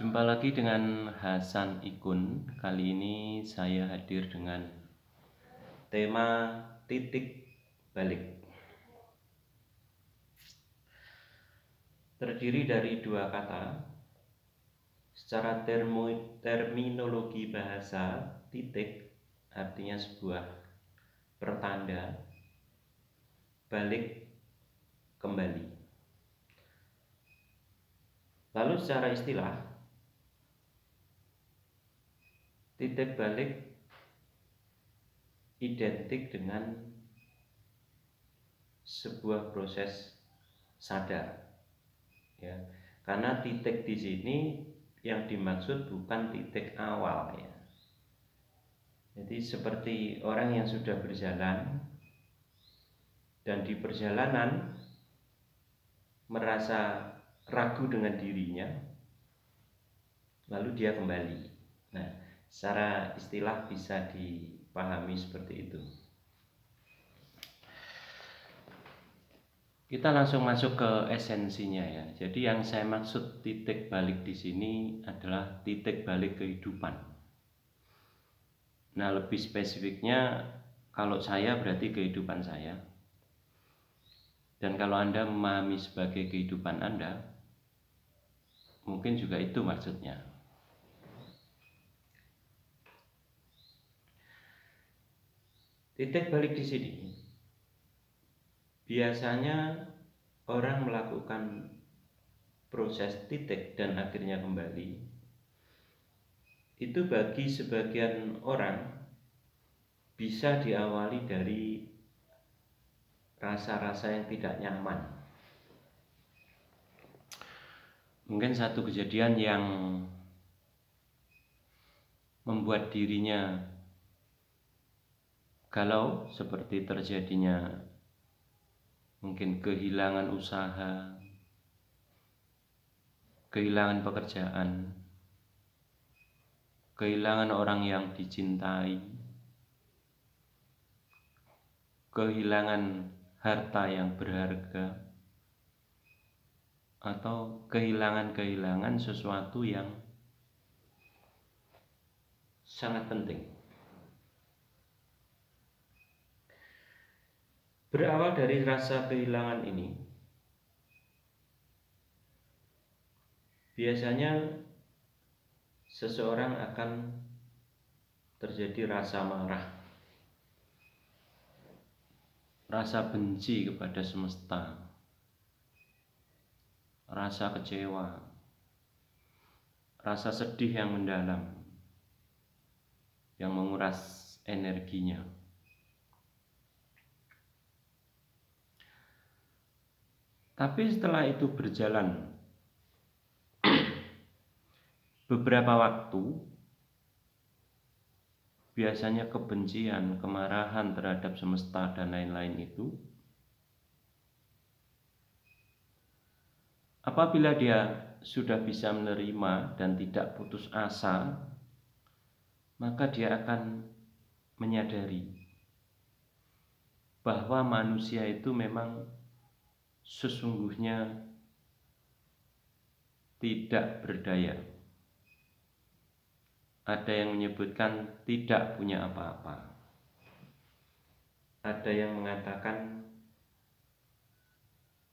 Jumpa lagi dengan Hasan Ikun. Kali ini saya hadir dengan tema titik balik. Terdiri dari dua kata. Secara terminologi bahasa, titik artinya sebuah pertanda, balik kembali. Lalu secara istilah, titik balik identik dengan sebuah proses sadar, ya. Karena titik di sini yang dimaksud bukan titik awal, ya. Jadi seperti orang yang sudah berjalan dan di perjalanan merasa ragu dengan dirinya, lalu dia kembali. Nah, secara istilah bisa dipahami seperti itu. Kita langsung masuk ke esensinya, ya. Jadi yang saya maksud titik balik di sini adalah titik balik kehidupan. Nah, lebih spesifiknya kalau saya berarti kehidupan saya. Dan kalau Anda memahami sebagai kehidupan Anda, mungkin juga itu maksudnya. Titik balik di sini biasanya orang melakukan proses titik dan akhirnya kembali. Itu bagi sebagian orang bisa diawali dari rasa-rasa yang tidak nyaman. Mungkin satu kejadian yang membuat dirinya galau, seperti terjadinya mungkin kehilangan usaha, kehilangan pekerjaan, kehilangan orang yang dicintai, kehilangan harta yang berharga, atau kehilangan sesuatu yang sangat penting. Berawal dari rasa kehilangan ini, biasanya seseorang akan terjadi rasa marah, rasa benci kepada semesta, rasa kecewa, rasa sedih yang mendalam, yang menguras energinya. Tapi setelah itu berjalan beberapa waktu, biasanya kebencian, kemarahan terhadap semesta dan lain-lain itu, apabila dia sudah bisa menerima dan tidak putus asa, maka dia akan menyadari bahwa manusia itu memang sesungguhnya tidak berdaya. Ada yang menyebutkan tidak punya apa-apa. Ada yang mengatakan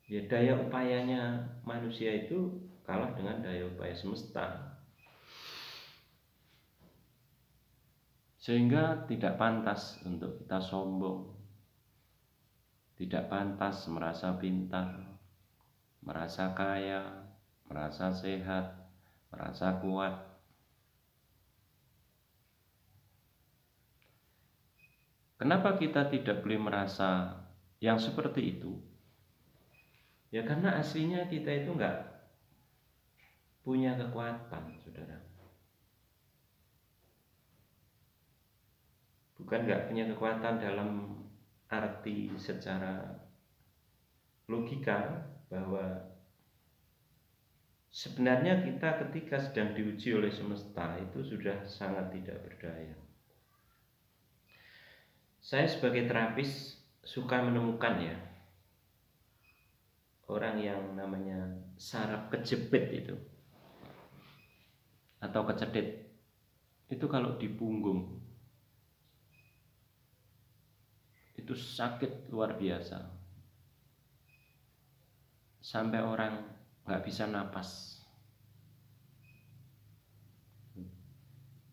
ya daya upayanya manusia itu kalah dengan daya upaya semesta. Sehingga tidak pantas untuk kita sombong, tidak pantas merasa pintar, merasa kaya, merasa sehat, merasa kuat. Kenapa kita tidak boleh merasa yang seperti itu? Ya karena aslinya kita itu enggak punya kekuatan, saudara. Bukan enggak punya kekuatan dalam arti secara logika, bahwa sebenarnya kita ketika sedang diuji oleh semesta itu sudah sangat tidak berdaya. Saya sebagai terapis suka menemukan, ya, orang yang namanya saraf kejepit itu. atau kecetit, itu kalau di punggung itu sakit luar biasa, sampai orang nggak bisa napas.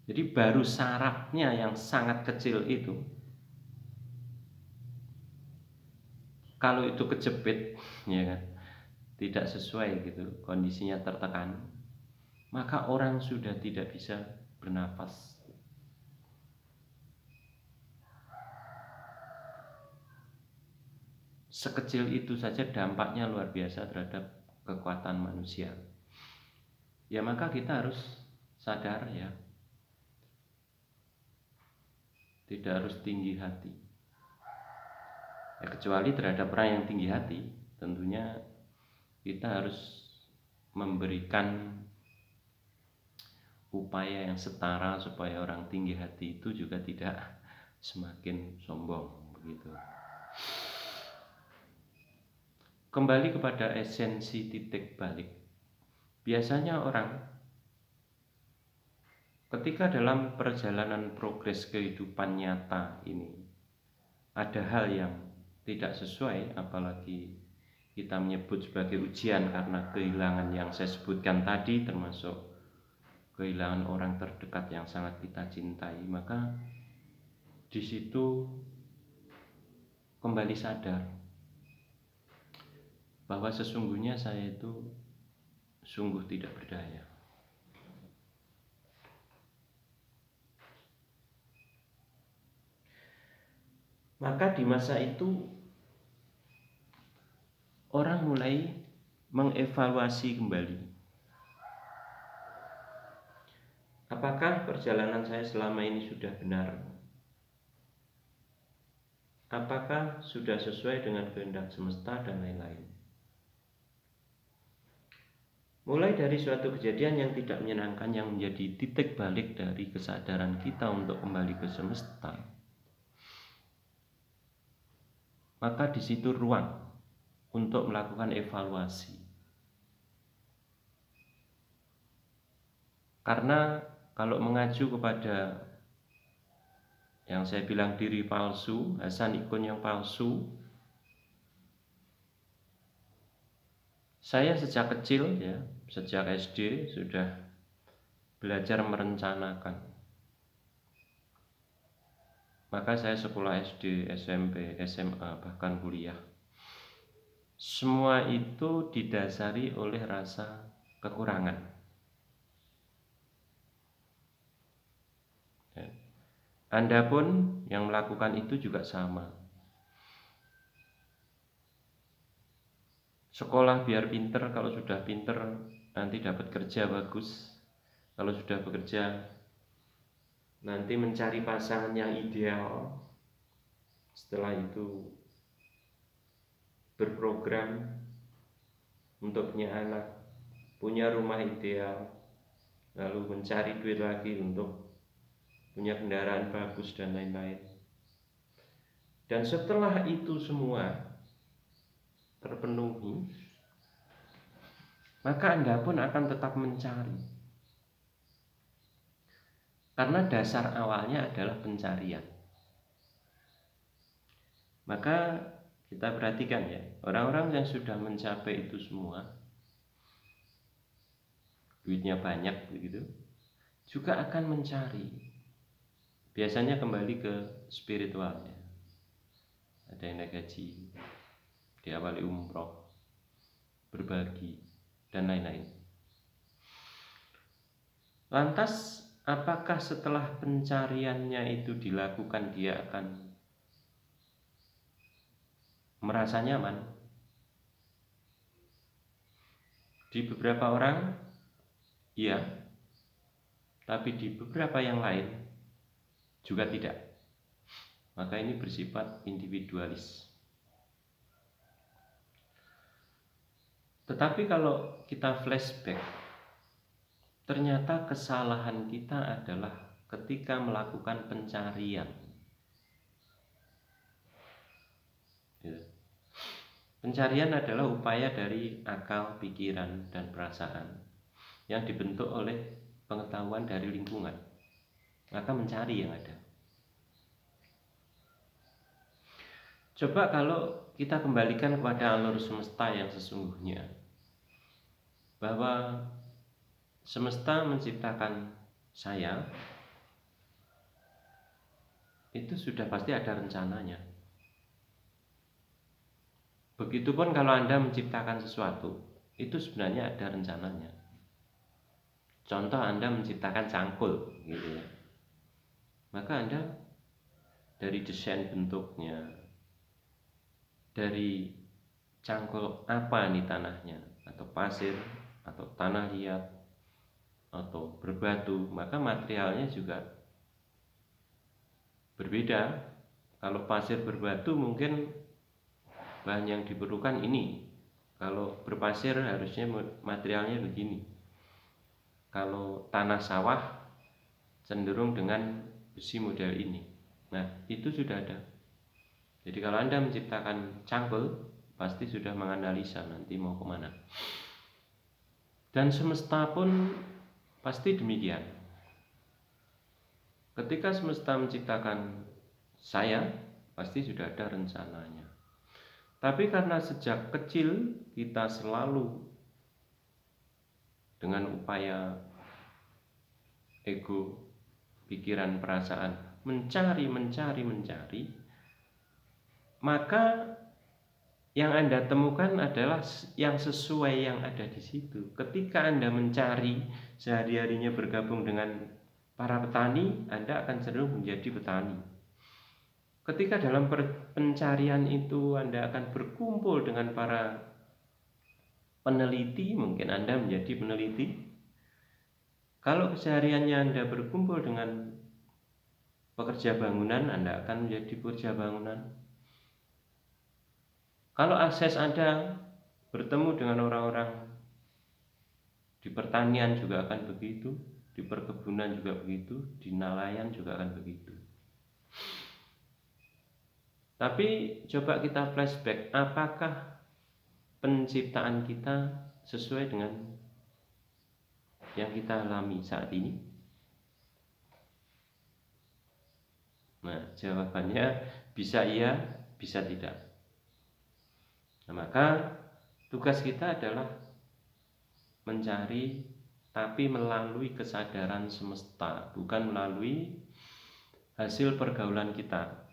Jadi baru sarafnya yang sangat kecil itu, kalau itu kejepit, ya kan, tidak sesuai gitu, kondisinya tertekan, maka orang sudah tidak bisa bernapas. Sekecil itu saja dampaknya luar biasa terhadap kekuatan manusia. Ya maka kita harus sadar ya, tidak harus tinggi hati. Ya, kecuali terhadap orang yang tinggi hati, tentunya kita harus memberikan upaya yang setara supaya orang tinggi hati itu juga tidak semakin sombong begitu. Kembali kepada esensi titik balik. Biasanya orang ketika dalam perjalanan progres kehidupan nyata ini ada hal yang tidak sesuai, apalagi kita menyebut sebagai ujian karena kehilangan yang saya sebutkan tadi, termasuk kehilangan orang terdekat yang sangat kita cintai, maka di situ kembali sadar bahwa sesungguhnya saya itu sungguh tidak berdaya. Maka di masa itu orang mulai mengevaluasi kembali, apakah perjalanan saya selama ini sudah benar? Apakah sudah sesuai dengan kehendak semesta dan lain-lain? Mulai dari suatu kejadian yang tidak menyenangkan yang menjadi titik balik dari kesadaran kita untuk kembali ke semesta, maka di situ ruang untuk melakukan evaluasi. Karena kalau mengacu kepada yang saya bilang diri palsu, Hasan ikon yang palsu, saya sejak kecil ya, sejak SD sudah belajar merencanakan. Maka saya sekolah SD, SMP, SMA, bahkan kuliah, semua itu didasari oleh rasa kekurangan. Anda pun yang melakukan itu juga sama. Sekolah biar pinter, kalau sudah pinter nanti dapat kerja bagus. Kalau sudah bekerja nanti mencari pasangan yang ideal. Setelah itu berprogram untuk punya anak, punya rumah ideal, lalu mencari duit lagi untuk punya kendaraan bagus dan lain-lain. Dan setelah itu semua terpenuhi, maka Anda pun akan tetap mencari. Karena dasar awalnya adalah pencarian. Maka kita perhatikan ya, orang-orang yang sudah mencapai itu semua, duitnya banyak begitu, juga akan mencari. Biasanya kembali ke spiritualnya. Ada yang naik haji, diawali umroh, berbagi, dan lain-lain. Lantas, apakah setelah pencariannya itu dilakukan dia akan merasa nyaman? Di beberapa orang, iya. Tapi di beberapa yang lain, juga tidak. Maka ini bersifat individualis. Tetapi kalau kita flashback, ternyata kesalahan kita adalah ketika melakukan pencarian. Pencarian adalah upaya dari akal, pikiran, dan perasaan yang dibentuk oleh pengetahuan dari lingkungan, maka mencari yang ada. Coba kalau kita kembalikan kepada alur semesta yang sesungguhnya, bahwa semesta menciptakan saya, itu sudah pasti ada rencananya. Begitupun kalau Anda menciptakan sesuatu, itu sebenarnya ada rencananya. Contoh Anda menciptakan cangkul gitu ya. Maka Anda dari desain bentuknya, dari cangkul apa nih tanahnya, atau pasir, atau tanah liat, atau berbatu, maka materialnya juga berbeda. Kalau pasir berbatu mungkin bahan yang diperlukan ini, kalau berpasir harusnya materialnya begini, kalau tanah sawah cenderung dengan besi model ini. Nah, itu sudah ada. Jadi kalau Anda menciptakan cangkul, pasti sudah menganalisa nanti mau kemana. Dan semesta pun pasti demikian. Ketika semesta menciptakan saya, pasti sudah ada rencananya. Tapi karena sejak kecil kita selalu dengan upaya ego, pikiran, perasaan mencari, maka yang Anda temukan adalah yang sesuai yang ada di situ. Ketika Anda mencari sehari-harinya bergabung dengan para petani, Anda akan cenderung menjadi petani. Ketika dalam pencarian itu Anda akan berkumpul dengan para peneliti, mungkin Anda menjadi peneliti. Kalau kesehariannya Anda berkumpul dengan pekerja bangunan, Anda akan menjadi pekerja bangunan. Kalau akses Anda bertemu dengan orang-orang di pertanian juga akan begitu, di perkebunan juga begitu, di nelayan juga akan begitu. Tapi coba kita flashback, apakah penciptaan kita sesuai dengan yang kita alami saat ini? Nah, jawabannya bisa iya, bisa tidak. Nah, maka tugas kita adalah mencari, tapi melalui kesadaran semesta, bukan melalui hasil pergaulan kita.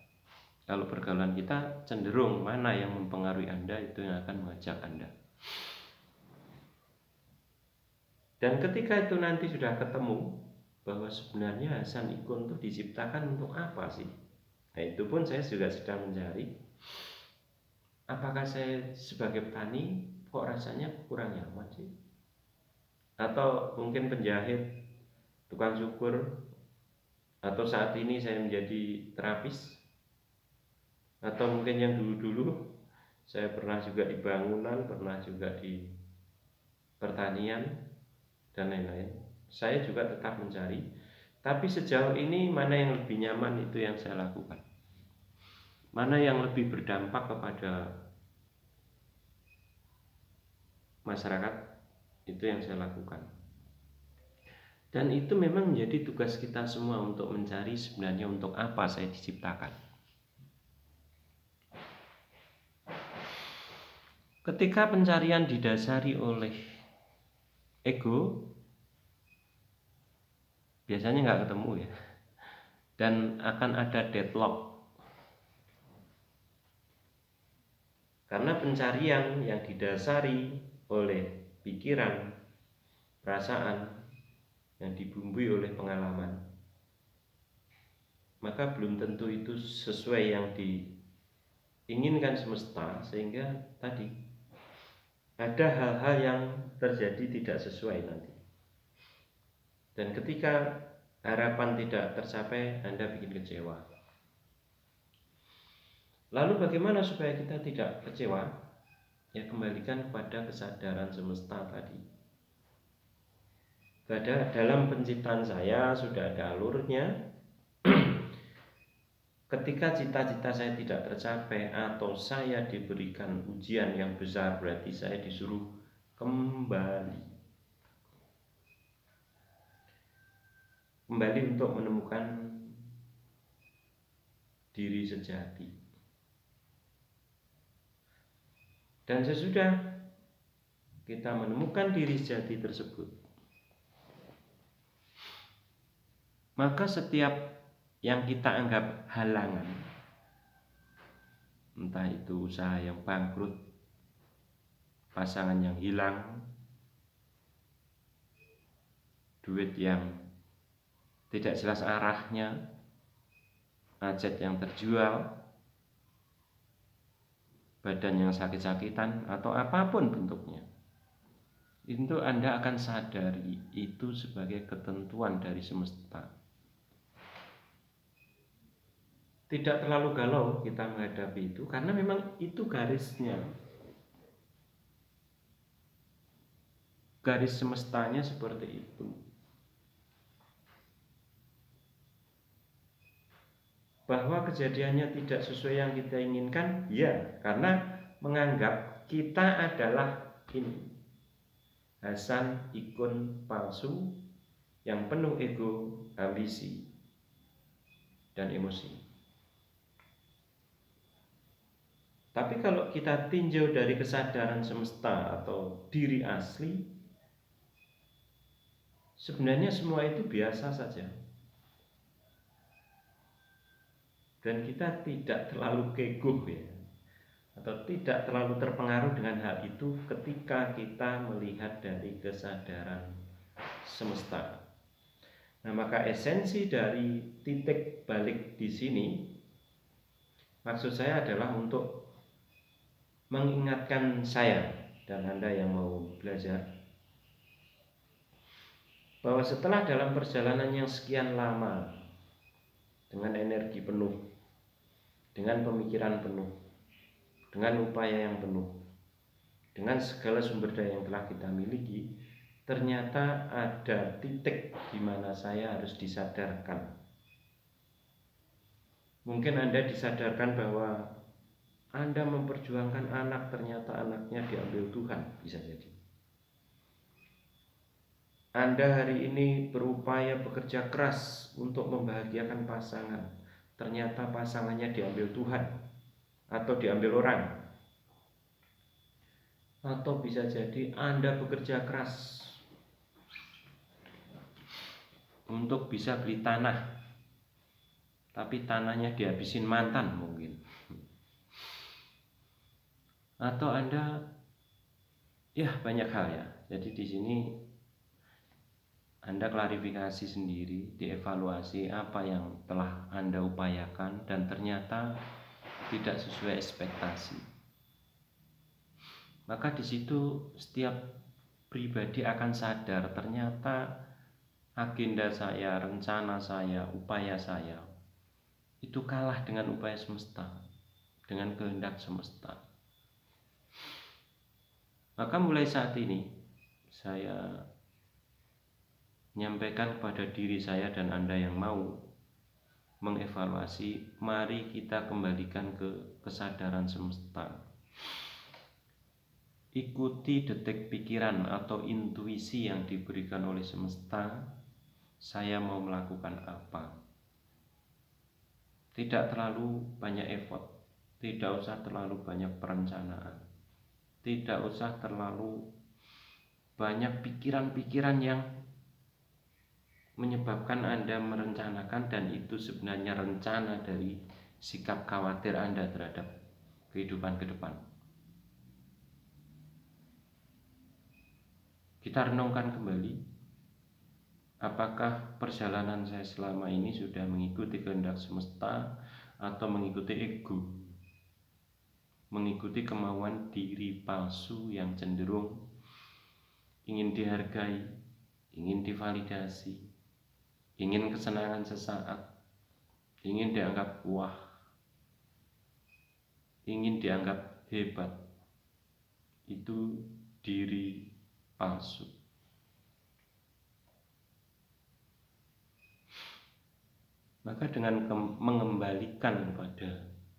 Kalau pergaulan kita cenderung mana yang mempengaruhi Anda, itu yang akan mengajak Anda. Dan ketika itu nanti sudah ketemu bahwa sebenarnya Hasan Ikun itu diciptakan untuk apa sih? Nah, itu pun saya juga sedang mencari. Apakah saya sebagai petani kok rasanya kurang nyaman sih? Atau mungkin penjahit, tukang cukur, atau saat ini saya menjadi terapis, atau mungkin yang dulu-dulu saya pernah juga di bangunan, pernah juga di pertanian, dan lain-lain. Saya juga tetap mencari. Tapi sejauh ini mana yang lebih nyaman, itu yang saya lakukan. Mana yang lebih berdampak kepada masyarakat, itu yang saya lakukan. Dan itu memang menjadi tugas kita semua untuk mencari sebenarnya untuk apa saya diciptakan. Ketika pencarian didasari oleh ego, biasanya nggak ketemu ya, dan akan ada deadlock. Karena pencarian yang didasari oleh pikiran, perasaan, yang dibumbui oleh pengalaman, maka belum tentu itu sesuai yang diinginkan semesta, sehingga tadi ada hal-hal yang terjadi tidak sesuai nanti. Dan ketika harapan tidak tercapai, Anda bikin kecewa. Lalu bagaimana supaya kita tidak kecewa? Ya, kembalikan kepada kesadaran semesta tadi. Dalam penciptaan saya sudah ada alurnya. Ketika cita-cita saya tidak tercapai atau saya diberikan ujian yang besar, berarti saya disuruh kembali. kembali untuk menemukan diri sejati. Dan sesudah kita menemukan diri sejati tersebut, maka setiap yang kita anggap halangan, entah itu usaha yang bangkrut, pasangan yang hilang, duit yang tidak jelas arahnya, aset yang terjual, badan yang sakit-sakitan, atau apapun bentuknya, itu Anda akan sadari itu sebagai ketentuan dari semesta. Tidak terlalu galau kita menghadapi itu, karena memang itu garisnya. Garis semestanya seperti itu. Bahwa kejadiannya tidak sesuai yang kita inginkan, ya, karena menganggap kita adalah ini, Hasan ikon palsu yang penuh ego, ambisi, dan emosi. Tapi kalau kita tinjau dari kesadaran semesta atau diri asli, sebenarnya semua itu biasa saja. Dan kita tidak terlalu keguh ya, atau tidak terlalu terpengaruh dengan hal itu ketika kita melihat dari kesadaran semesta. Nah, maka esensi dari titik balik di sini, maksud saya adalah untuk mengingatkan saya dan Anda yang mau belajar bahwa setelah dalam perjalanan yang sekian lama dengan energi penuh, dengan pemikiran penuh, dengan upaya yang penuh, dengan segala sumber daya yang telah kita miliki, ternyata ada titik di mana saya harus disadarkan. Mungkin Anda disadarkan bahwa Anda memperjuangkan anak, ternyata anaknya diambil Tuhan, bisa jadi. Anda hari ini berupaya bekerja keras untuk membahagiakan pasangan, ternyata pasangannya diambil Tuhan atau diambil orang. Atau bisa jadi Anda bekerja keras untuk bisa beli tanah, tapi tanahnya dihabisin mantan mungkin. Atau Anda, ya banyak hal ya. Jadi di sini Anda klarifikasi sendiri, dievaluasi apa yang telah Anda upayakan dan ternyata tidak sesuai ekspektasi. Maka di situ setiap pribadi akan sadar ternyata agenda saya, rencana saya, upaya saya itu kalah dengan upaya semesta, dengan kehendak semesta. Maka mulai saat ini saya menyampaikan kepada diri saya dan Anda yang mau mengevaluasi, mari kita kembalikan ke kesadaran semesta. Ikuti detik pikiran atau intuisi yang diberikan oleh semesta. Saya mau melakukan apa? Tidak terlalu banyak effort, tidak usah terlalu banyak perencanaan, tidak usah terlalu banyak pikiran-pikiran yang menyebabkan Anda merencanakan, dan itu sebenarnya rencana dari sikap khawatir Anda terhadap kehidupan ke depan. Kita renungkan kembali, apakah perjalanan saya selama ini sudah mengikuti kehendak semesta atau mengikuti ego, mengikuti kemauan diri palsu yang cenderung ingin dihargai, ingin divalidasi, ingin kesenangan sesaat, ingin dianggap wah, ingin dianggap hebat. Itu diri palsu. Maka dengan mengembalikan kepada